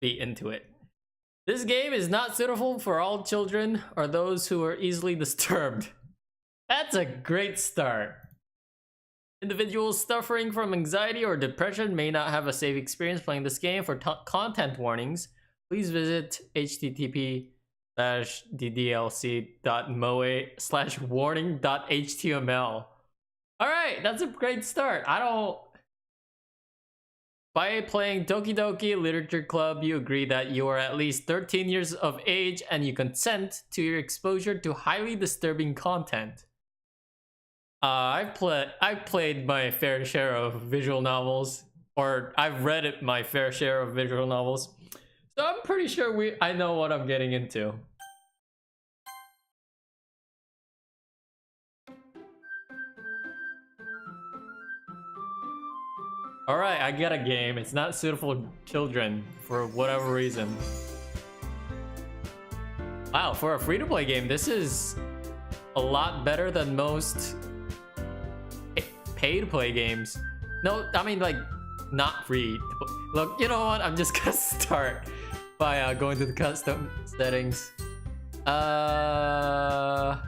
be into it. This game is not suitable for all children or those who are easily disturbed. That's a great start. Individuals suffering from anxiety or depression may not have a safe experience playing this game. For content warnings, please visit http://ddlc.moe/warning.html. Alright, that's a great start. By playing Doki Doki Literature Club, you agree that you are at least 13 years of age and you consent to your exposure to highly disturbing content. I've played my fair share of visual novels, or I've read my fair share of visual novels, so I'm pretty sure I know what I'm getting into. Alright, I get a game. It's not suitable for children for whatever reason. Wow, for a free-to-play game, this is a lot better than most pay-to-play games. No, I mean like not free. Look, you know what? I'm just gonna start by going to the custom settings. Yeah,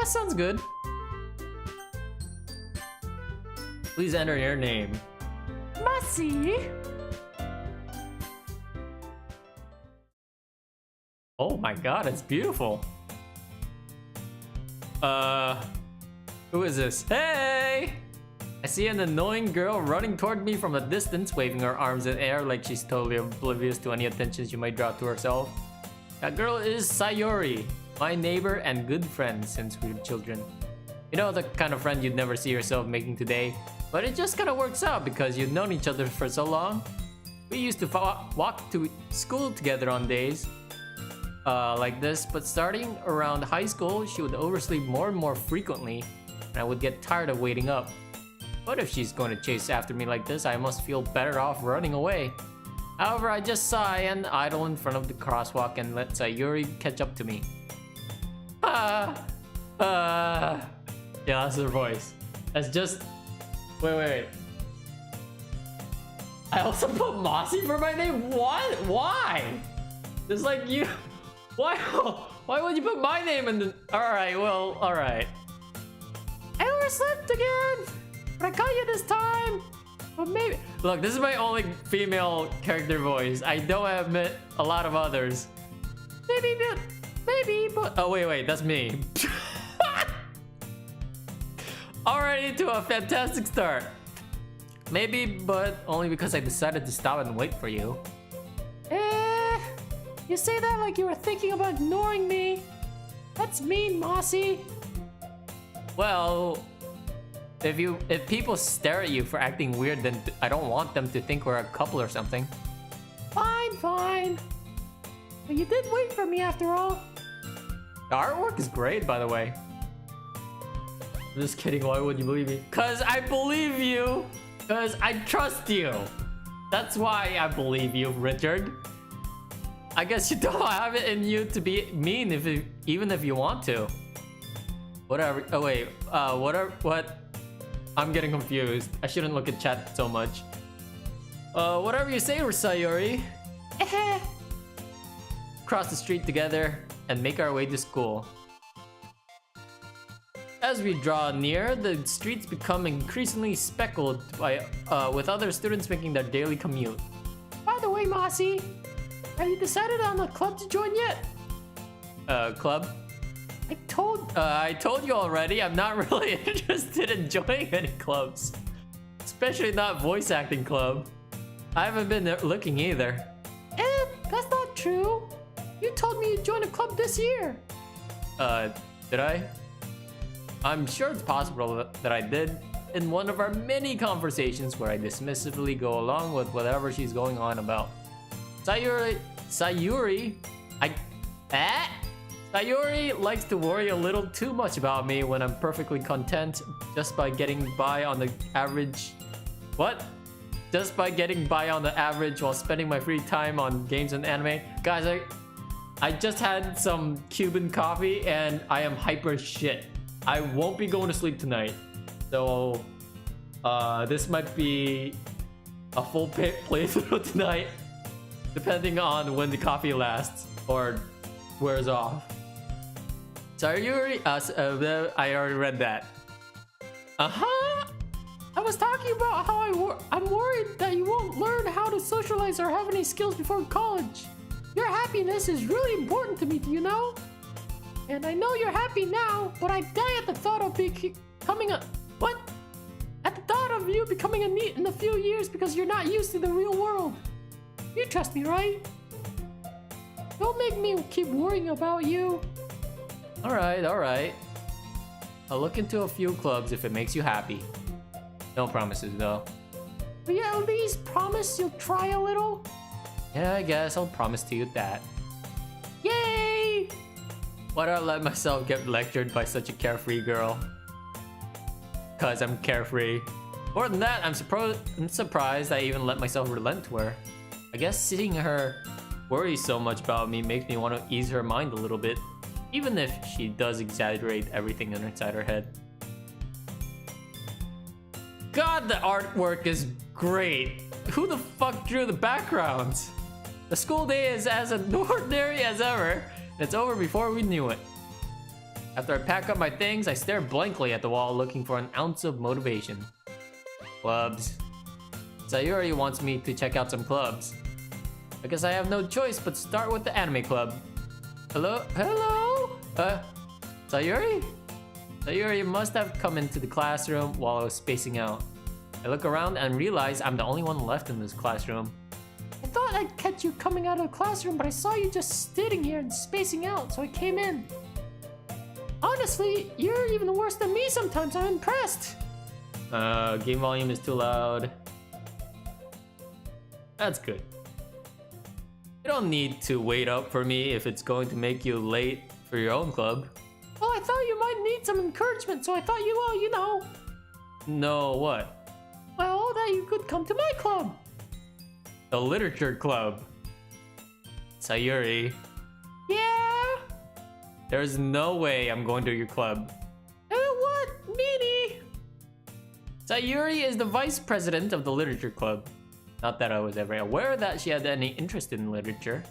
sounds good. Please enter your name. Massy. Oh my god, it's beautiful. Who is this? Hey! I see an annoying girl running toward me from a distance, waving her arms in the air like she's totally oblivious to any attention she might draw to herself. That girl is Sayori, my neighbor and good friend since we were children. You know, the kind of friend you'd never see yourself making today, but it just kind of works out because you've known each other for so long. We used to walk to school together on days like this, but starting around high school, she would oversleep more and more frequently, and I would get tired of waiting up. But if she's going to chase after me like this, I must feel better off running away. However, I just sigh and idle in front of the crosswalk and let Sayuri catch up to me. Yeah, that's her voice. That's just... Wait. I also put Mossy for my name? What? Why? It's like you... Why would you put my name in the... Alright, well, alright. I overslept again! But I got you this time! But maybe... Look, this is my only female character voice. I don't admit a lot of others. Maybe, but... Oh, wait, that's me. Already to a fantastic start. Maybe, but only because I decided to stop and wait for you. You say that like you were thinking about ignoring me. That's mean, Mossy. Well, if people stare at you for acting weird, then I don't want them to think we're a couple or something. Fine. But you did wait for me after all. The artwork is great, by the way. I'm just kidding, why would you believe me? Cause I believe you! Cause I trust you! That's why I believe you, Richard. I guess you don't have it in you to be mean even if you want to. Whatever. Oh wait. What? I'm getting confused. I shouldn't look at chat so much. Whatever you say, Sayori. Cross the street together and make our way to school. As we draw near, the streets become increasingly speckled by with other students making their daily commute. By the way, Mossy, have you decided on a club to join yet? Club? I told you already, I'm not really interested in joining any clubs. Especially not voice acting club. I haven't been looking either. That's not true. You told me you'd join a club this year. Did I? I'm sure it's possible that I did in one of our many conversations where I dismissively go along with whatever she's going on about. Sayuri likes to worry a little too much about me when I'm perfectly content just by getting by on the average. What? Just by getting by on the average while spending my free time on games and anime. Guys, I just had some Cuban coffee and I am hyper shit. I won't be going to sleep tonight. So, this might be a full playthrough tonight, depending on when the coffee lasts or wears off. Sorry, you already. I already read that. I was talking about how I'm worried that you won't learn how to socialize or have any skills before college. Your happiness is really important to me, you know? And I know you're happy now, but I die at the thought of becoming a... What? At the thought of you becoming a NEET in a few years because you're not used to the real world. You trust me, right? Don't make me keep worrying about you. Alright, alright. I'll look into a few clubs if it makes you happy. No promises, though. Will you at least promise you'll try a little? Yeah, I guess I'll promise to you that. Yay! Why do I let myself get lectured by such a carefree girl? Cause I'm carefree. More than that, I'm surprised I even let myself relent to her. I guess seeing her worry so much about me makes me want to ease her mind a little bit, even if she does exaggerate everything inside her head. God, the artwork is great. Who the fuck drew the backgrounds? The school day is as ordinary as ever, and it's over before we knew it. After I pack up my things, I stare blankly at the wall looking for an ounce of motivation. Clubs. Sayuri wants me to check out some clubs. I guess I have no choice but start with the anime club. Hello? Hello? Sayuri? Sayuri must have come into the classroom while I was spacing out. I look around and realize I'm the only one left in this classroom. I thought I'd catch you coming out of the classroom, but I saw you just sitting here and spacing out, so I came in. Honestly, you're even worse than me sometimes. I'm impressed. Game volume is too loud. That's good. You don't need to wait up for me if it's going to make you late for your own club. Well, I thought you might need some encouragement, so I thought you know. No, what? Well, that you could come to my club. The literature club. Sayuri. Yeah? There's no way I'm going to your club. What? Meanie? Sayuri is the vice president of the literature club. Not that I was ever aware that she had any interest in literature.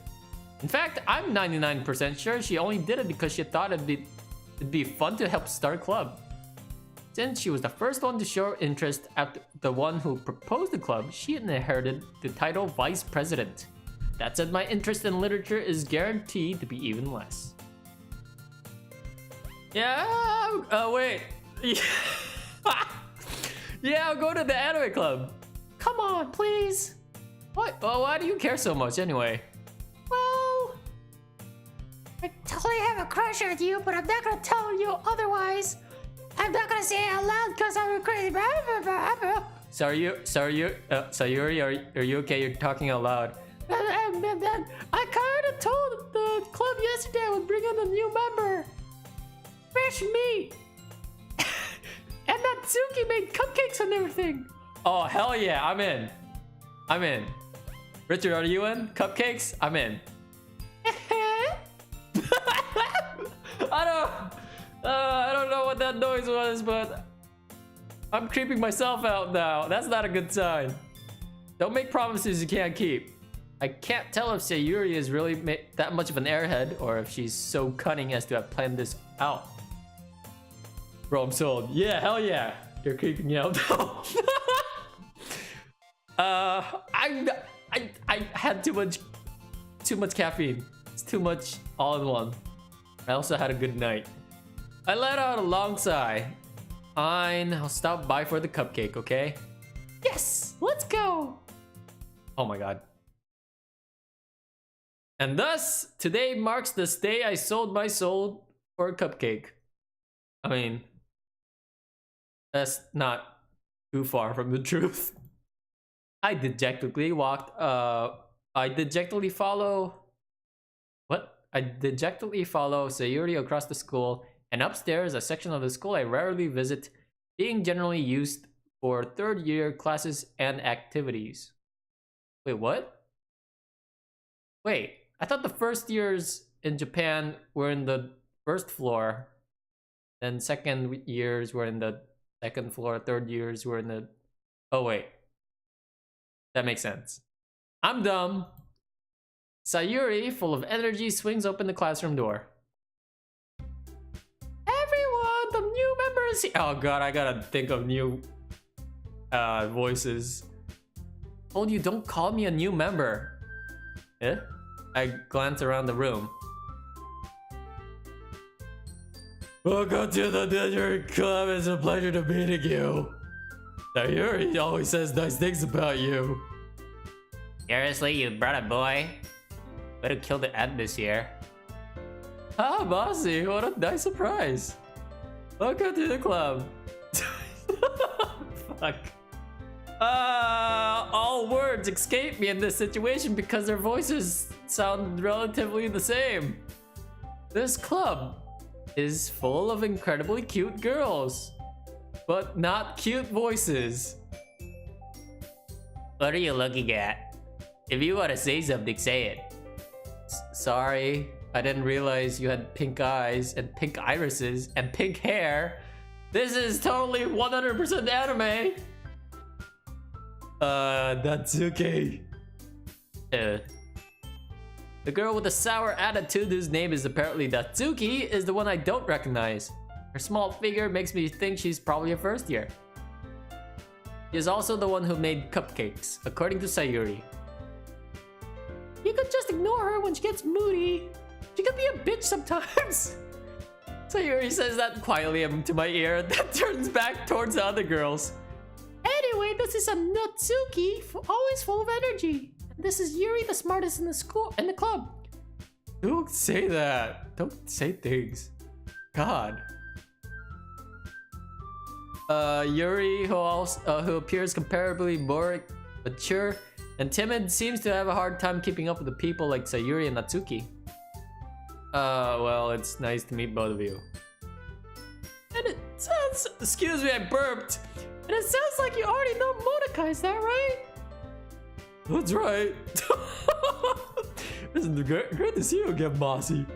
In fact, I'm 99% sure she only did it because she thought it'd be fun to help start a club. Since she was the first one to show interest after the one who proposed the club, she inherited the title vice president. That said, my interest in literature is guaranteed to be even less. Yeah, wait. Yeah, I'll go to the anime club. Come on, please. What? Well, why do you care so much anyway? Well, I totally have a crush on you, but I'm not gonna tell you otherwise. I'm not gonna say it out loud because I'm crazy. Sayuri, are you okay? You're talking out loud. I kinda told the club yesterday I would bring in a new member. Fresh meat. And that Tsuki made cupcakes and everything. Oh, hell yeah, I'm in. I'm in. Richard, are you in? Cupcakes? I'm in. I don't know what that noise was, but I'm creeping myself out now. That's not a good sign. Don't make promises you can't keep. I can't tell if Sayuri is really that much of an airhead or if she's so cunning as to have planned this out. Bro, I'm sold. Yeah, hell yeah. You're creeping me out though. I had too much caffeine. It's too much all in one. I also had a good night. I let out a long sigh. Fine, I'll stop by for the cupcake, okay? Yes, let's go. Oh my god. And thus, today marks the day I sold my soul for a cupcake. I mean, that's not too far from the truth. I dejectedly follow Sayuri across the school, and upstairs, a section of the school I rarely visit, being generally used for third-year classes and activities. Wait, what? Wait, I thought the first years in Japan were in the first floor, then second years were in the second floor, third years were in the... Oh wait. That makes sense. I'm dumb. Sayuri, full of energy, swings open the classroom door. Everyone, the new members here. Oh god, I gotta think of new voices. Told you, don't call me a new member. Eh? I glance around the room. Welcome to the Desert Club. It's a pleasure to meeting you. Sayuri always says nice things about you. Seriously, you brought a boy? Better kill the end this year. Ah, bossy, what a nice surprise. Welcome to the club. Fuck. All words escape me in this situation because their voices sound relatively the same. This club is full of incredibly cute girls, but not cute voices. What are you looking at? If you want to say something, say it. Sorry, I didn't realize you had pink eyes and pink irises and pink hair. This is totally 100% anime. Natsuki. The girl with the sour attitude whose name is apparently Natsuki is the one I don't recognize. Her small figure makes me think she's probably a first year. She is also the one who made cupcakes, according to Sayuri. You could just ignore her when she gets moody. She can be a bitch sometimes. Sayuri says that quietly into my ear and then turns back towards the other girls. Anyway, this is a Natsuki, always full of energy. This is Yuri, the smartest in the club. Don't say that. Don't say things. God. Yuri, who appears comparably more mature and timid, seems to have a hard time keeping up with the people like Sayuri and Natsuki. Well, it's nice to meet both of you. And it sounds... Excuse me, I burped. And it sounds like you already know Monica, is that right? That's right. It's great to see you again, Mossy.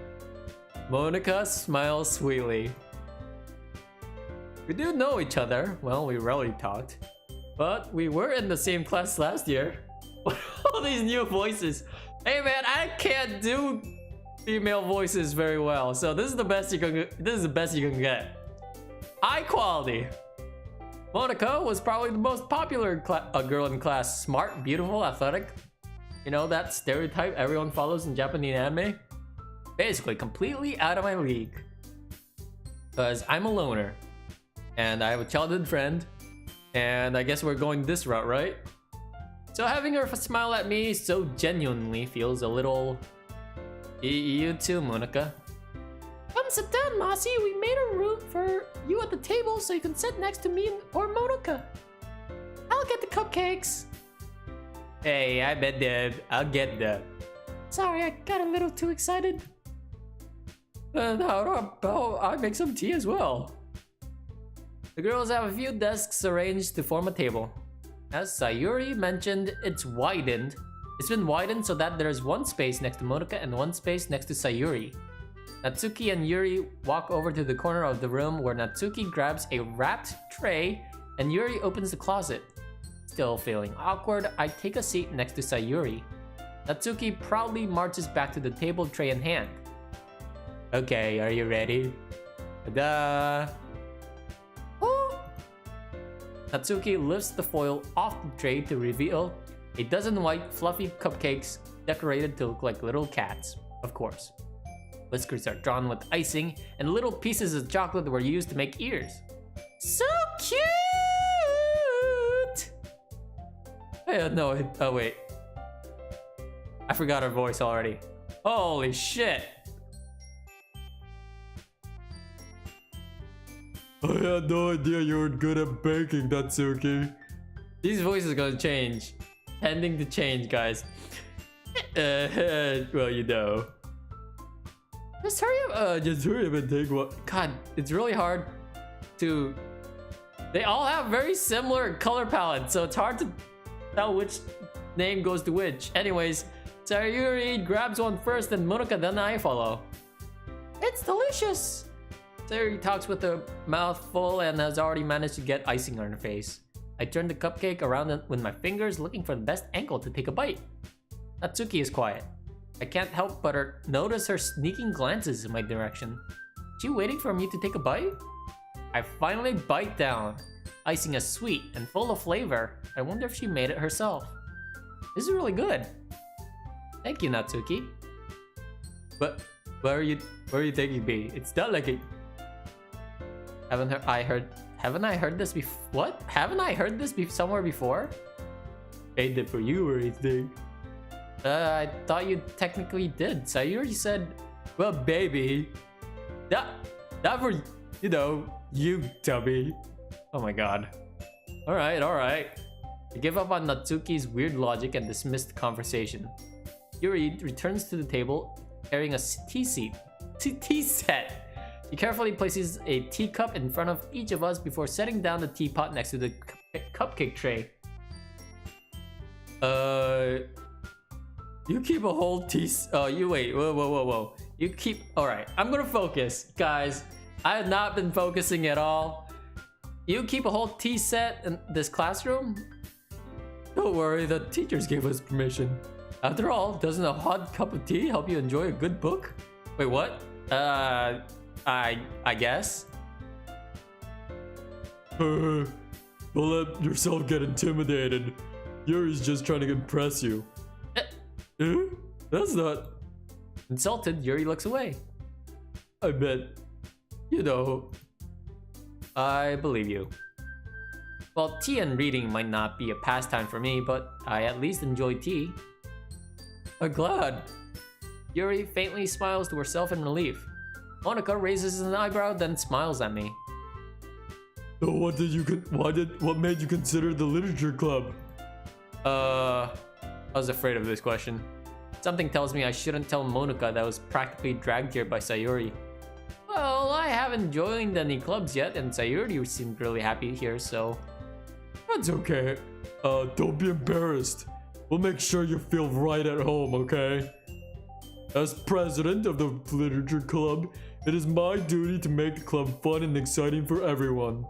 Monica smiles sweetly. We do know each other. Well, we rarely talked. But we were in the same class last year. All these new voices. Hey man, I can't do female voices very well. So this is the best you can get. High quality. Monica was probably the most popular girl in class. Smart, beautiful, athletic. You know, that stereotype everyone follows in Japanese anime? Basically, completely out of my league. Because I'm a loner. And I have a childhood friend. And I guess we're going this route, right? So having her smile at me so genuinely feels a little... You too, Monica. Come sit down, Mossy. We made a room for you at the table so you can sit next to me or Monica. I'll get the cupcakes. Hey, I bet that I'll get them. Sorry, I got a little too excited. And how about I make some tea as well? The girls have a few desks arranged to form a table. As Sayuri mentioned, it's been widened so that there's one space next to Monica and one space next to Sayuri. Natsuki and Yuri walk over to the corner of the room where Natsuki grabs a wrapped tray and Yuri opens the closet. Still feeling awkward, I take a seat next to Sayuri. Natsuki proudly marches back to the table, tray in hand. Okay, are you ready? Ta-da! Oh! Natsuki lifts the foil off the tray to reveal a dozen white, fluffy cupcakes decorated to look like little cats, of course. Whiskers are drawn with icing, and little pieces of chocolate were used to make ears. So cute! Oh wait. I forgot her voice already. Holy shit! I had no idea you were good at baking, Natsuki. These voices are gonna change. Pending to change, guys. Well, you know. Just hurry up and take one. God, it's really hard to... They all have very similar color palettes, so it's hard to tell which name goes to which. Anyways, Sayuri grabs one first, and Monica then I follow. It's delicious! Sayuri talks with her mouth full and has already managed to get icing on her face. I turn the cupcake around with my fingers, looking for the best angle to take a bite. Natsuki is quiet. I can't help but notice her sneaking glances in my direction. She waiting for me to take a bite? I finally bite down. Icing is sweet and full of flavor. I wonder if she made it herself. This is really good. Thank you, Natsuki. But where are you taking me? It's not like it. Haven't I heard this before? What? Haven't I heard this somewhere before? Made it for you or anything? I thought you technically did. Sayuri said, well, baby. Not for, you know, you dummy. Oh my god. Alright. I give up on Natsuki's weird logic and dismiss the conversation. Yuri returns to the table carrying a tea set. He carefully places a teacup in front of each of us before setting down the teapot next to the cupcake tray. You keep a whole tea... Whoa. You keep... Alright, I'm gonna focus. Guys, I have not been focusing at all. You keep a whole tea set in this classroom? Don't worry, the teachers gave us permission. After all, doesn't a hot cup of tea help you enjoy a good book? Wait, what? I guess? Don't let yourself get intimidated. Yuri's just trying to impress you. That's not... Insulted, Yuri looks away. I bet. You know... I believe you. Well, tea and reading might not be a pastime for me, but I at least enjoy tea. I'm glad. Yuri faintly smiles to herself in relief. Monica raises an eyebrow, then smiles at me. So what made you consider the literature club? I was afraid of this question. Something tells me I shouldn't tell Monica that I was practically dragged here by Sayuri. Well, I haven't joined any clubs yet, and Sayuri seemed really happy here, so... That's okay. Don't be embarrassed. We'll make sure you feel right at home, okay? As president of the literature club, it is my duty to make the club fun and exciting for everyone.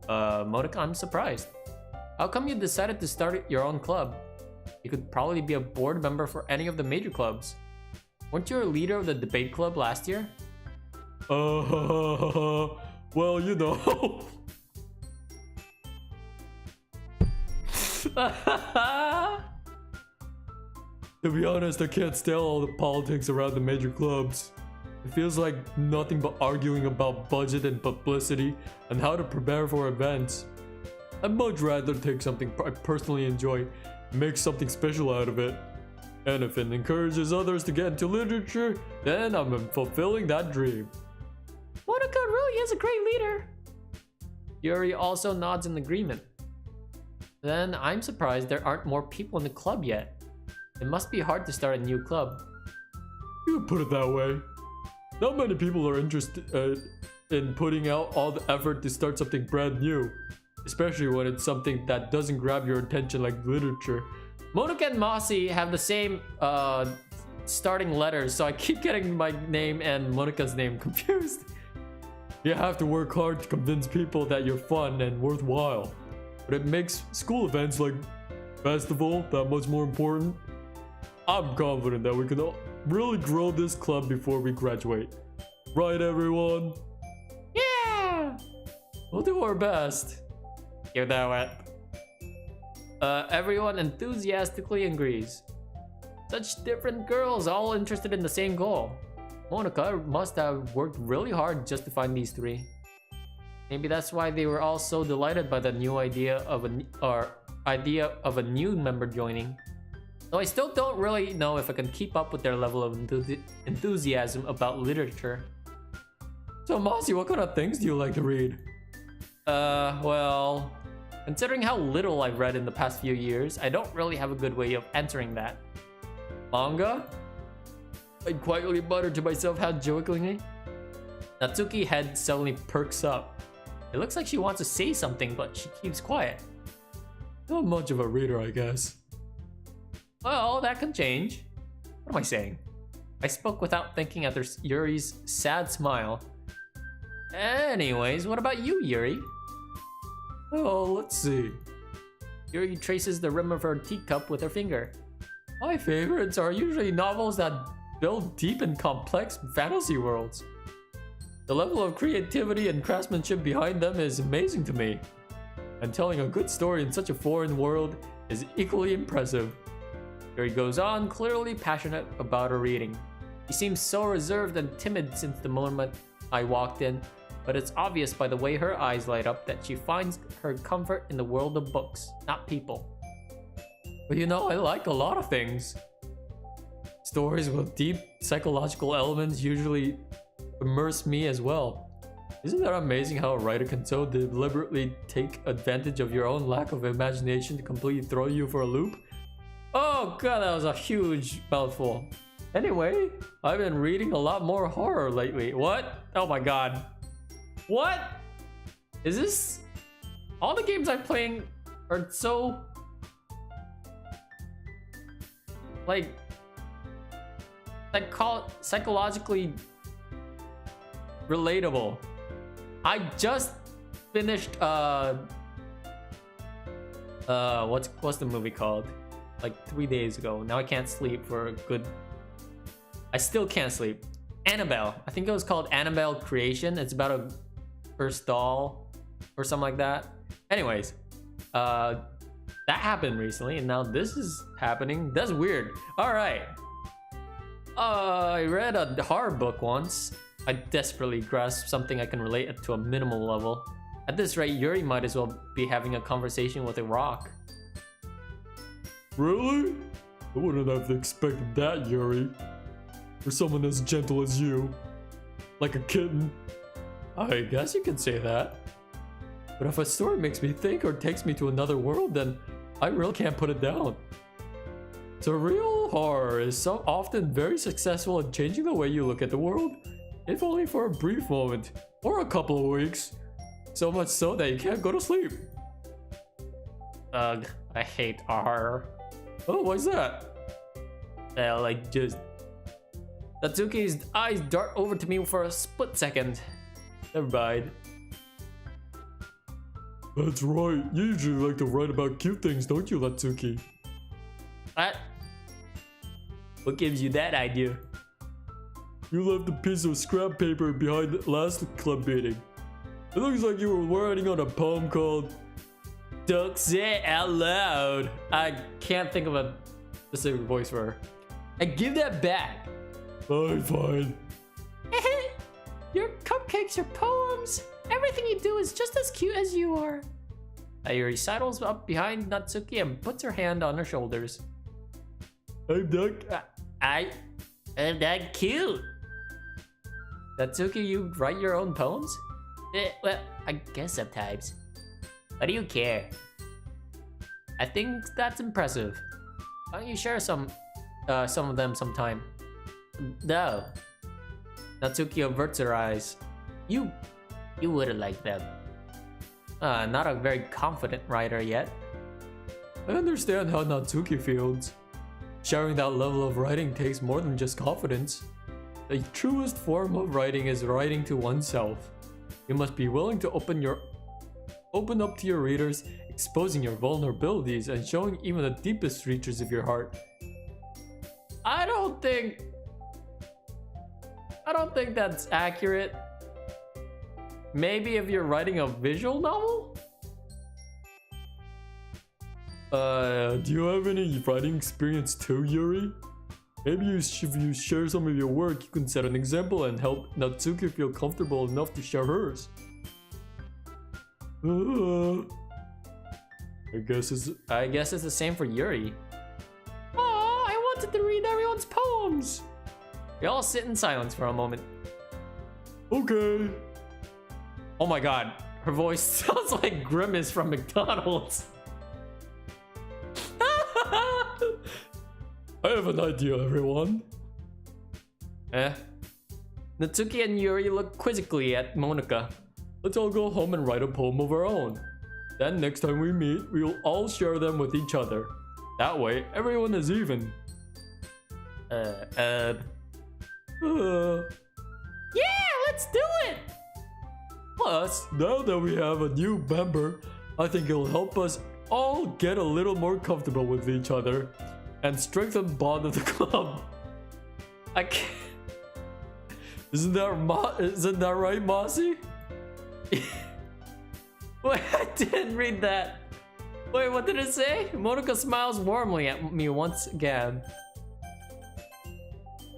Monica, I'm surprised. How come you decided to start your own club? You could probably be a board member for any of the major clubs. Weren't you a leader of the debate club last year? Well, you know. To be honest, I can't stand all the politics around the major clubs. It feels like nothing but arguing about budget and publicity and how to prepare for events. I'd much rather take something I personally enjoy and make something special out of it. And if it encourages others to get into literature, then I'm fulfilling that dream. Monica really is a great leader. Yuri also nods in agreement. Then I'm surprised there aren't more people in the club yet. It must be hard to start a new club. You would put it that way. Not many people are interested in putting out all the effort to start something brand new. Especially when it's something that doesn't grab your attention like literature. Monica and Mossy have the same starting letters, so I keep getting my name and Monica's name confused. You have to work hard to convince people that you're fun and worthwhile. But it makes school events like festival that much more important. I'm confident that we can really grow this club before we graduate. Right, everyone? Yeah! We'll do our best. You know it. Everyone enthusiastically agrees. Such different girls, all interested in the same goal. Monica must have worked really hard just to find these three. Maybe that's why they were all so delighted by the new idea of a new member joining. Though I still don't really know if I can keep up with their level of enthusiasm about literature. So Mossy, what kind of things do you like to read? Well, considering how little I've read in the past few years, I don't really have a good way of answering that. Manga? I'd quietly mutter to myself how jokingly. Natsuki's head suddenly perks up. It looks like she wants to say something, but she keeps quiet. Not much of a reader, I guess. Well, that can change. What am I saying? I spoke without thinking after Yuri's sad smile. Anyways, what about you, Yuri? Oh, let's see. Yuri traces the rim of her teacup with her finger. My favorites are usually novels that build deep and complex fantasy worlds. The level of creativity and craftsmanship behind them is amazing to me. And telling a good story in such a foreign world is equally impressive. Yuri goes on, clearly passionate about her reading. She seems so reserved and timid since the moment I walked in, but it's obvious by the way her eyes light up that she finds her comfort in the world of books, not people. But you know, I like a lot of things. Stories with deep psychological elements usually immerse me as well. Isn't that amazing how a writer can so deliberately take advantage of your own lack of imagination to completely throw you for a loop? Oh god, that was a huge mouthful. Anyway, I've been reading a lot more horror lately. What? Oh my god. What? Is this... All the games I'm playing are so... like... psychologically... relatable. I just finished what's the movie called? Like 3 days ago. Now I can't sleep for a good... I still can't sleep. Annabelle. I think it was called Annabelle Creation. It's about a first doll or something like that. Anyways, that happened recently, and now this is happening. That's weird. All right. I read a horror book once. I desperately grasped something I can relate to a minimal level. At this rate, Yuri might as well be having a conversation with a rock. Really? I wouldn't have expected that, Yuri. For someone as gentle as you. Like a kitten. I guess you could say that. But if a story makes me think or takes me to another world, then I really can't put it down. Surreal horror is so often very successful in changing the way you look at the world, if only for a brief moment, or a couple of weeks. So much so that you can't go to sleep. Ugh, I hate horror. Oh, why's that? Like just... Natsuki's eyes dart over to me for a split second. Never mind. That's right, you usually like to write about cute things, don't you, Natsuki? What? What gives you that idea? You left a piece of scrap paper behind the last club meeting. It looks like you were writing on a poem called... Don't say it out loud. I can't think of a specific voice for her. And give that back. Fine. Your cupcakes, your poems, everything you do is just as cute as you are. Ayuri sidles up behind Natsuki and puts her hand on her shoulders. I'm that cute. Natsuki, you write your own poems? Well, I guess sometimes. Why do you care? I think that's impressive. Why don't you share some of them sometime? No. Natsuki averts her eyes. You wouldn't like them. Not a very confident writer yet. I understand how Natsuki feels. Sharing that level of writing takes more than just confidence. The truest form of writing is writing to oneself. You must be willing to open up to your readers, exposing your vulnerabilities and showing even the deepest reaches of your heart. I don't think that's accurate. Maybe if you're writing a visual novel? Do you have any writing experience too, Yuri? Maybe if you share some of your work, you can set an example and help Natsuki feel comfortable enough to share hers. I guess it's the same for Yuri. Oh, I wanted to read everyone's poems. We all sit in silence for a moment. Okay. Oh my god, her voice sounds like Grimace from McDonald's. I have an idea, everyone. Natsuki and Yuri look quizzically at Monika. Let's all go home and write a poem of our own. Then next time we meet, we'll all share them with each other. That way, everyone is even. Yeah, let's do it! Plus, now that we have a new member, I think it'll help us all get a little more comfortable with each other and strengthen the bond of the club. I can't. Isn't that right, Mossy? Wait, I didn't read that. Wait, what did it say? Monica smiles warmly at me once again.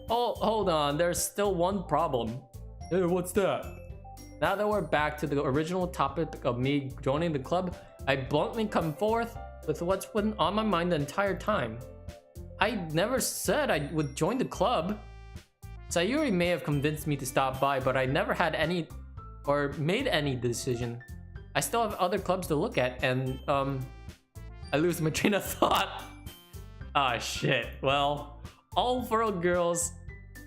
Oh, hold on. There's still one problem. Hey, what's that? Now that we're back to the original topic of me joining the club, I bluntly come forth with what's been on my mind the entire time. I never said I would join the club. Sayuri may have convinced me to stop by, but I never had any or made any decision. I still have other clubs to look at, and I lose my train of thought. Ah, shit. Well, all 4 girls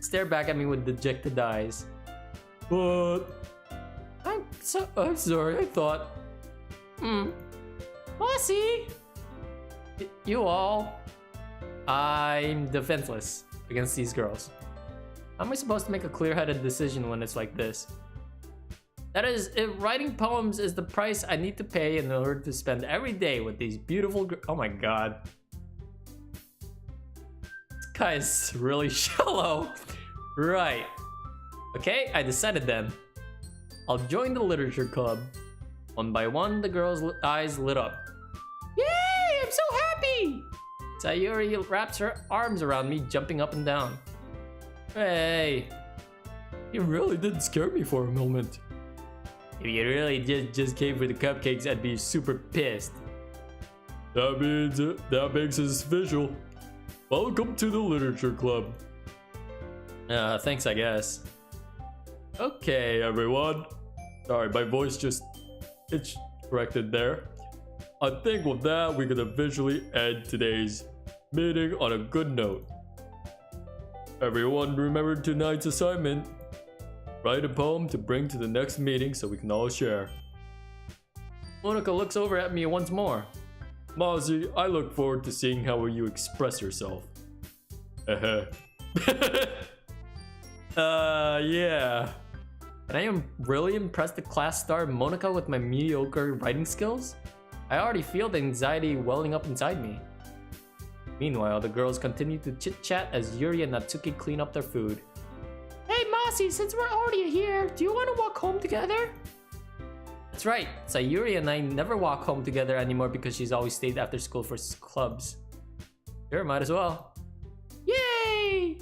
stare back at me with dejected eyes. But I'm sorry, I thought. Mossy! You all. I'm defenseless against these girls. How am I supposed to make a clear-headed decision when it's like this? That is, if writing poems is the price I need to pay in order to spend every day with these beautiful oh my god. This guy is really shallow. Right. Okay, I decided then. I'll join the literature club. One by one, the girls' eyes lit up. Yay! I'm so happy! Sayuri wraps her arms around me, jumping up and down. Hey! You really did scare me for a moment. If you really just came for the cupcakes, I'd be super pissed. That makes it official. Welcome to the literature club. Thanks, I guess. Okay, everyone. Sorry, my voice just pitch corrected there. I think with that, we can officially end today's meeting on a good note. Everyone remember tonight's assignment. Write a poem to bring to the next meeting so we can all share. Monica looks over at me once more. Mozzie, I look forward to seeing how you express yourself. Yeah. Can I really impress the class star Monica with my mediocre writing skills? I already feel the anxiety welling up inside me. Meanwhile, the girls continue to chit-chat as Yuri and Natsuki clean up their food. Hey, Mossy, since we're already here, do you want to walk home together? That's right, Sayuri and I never walk home together anymore because she's always stayed after school for clubs. Sure, might as well. Yay!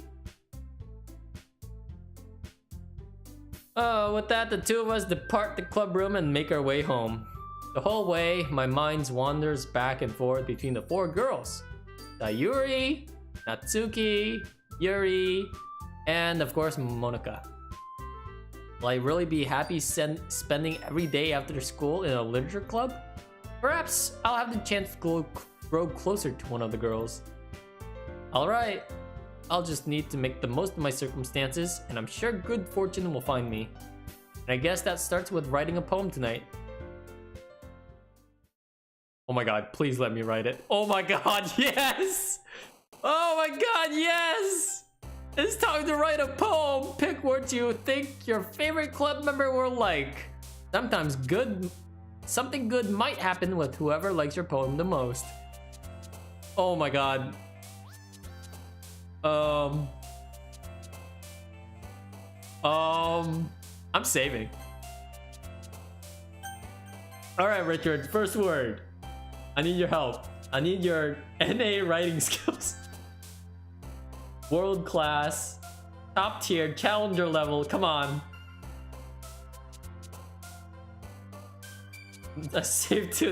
With that, the two of us depart the club room and make our way home. The whole way, my mind wanders back and forth between the 4 girls. Sayuri, Natsuki, Yuri, and of course Monica. Will I really be happy spending every day after school in a literature club? Perhaps I'll have the chance to grow closer to one of the girls. Alright, I'll just need to make the most of my circumstances, and I'm sure good fortune will find me. And I guess that starts with writing a poem tonight. Oh my god, please let me write it. Oh my god, yes! Oh my god, yes! It's time to write a poem! Pick what you think your favorite club member will like. Something good might happen with whoever likes your poem the most. Oh my god. I'm saving. Alright, Richard, first word. I need your help. I need your NA writing skills. World class, top tier, challenger level, come on. Save to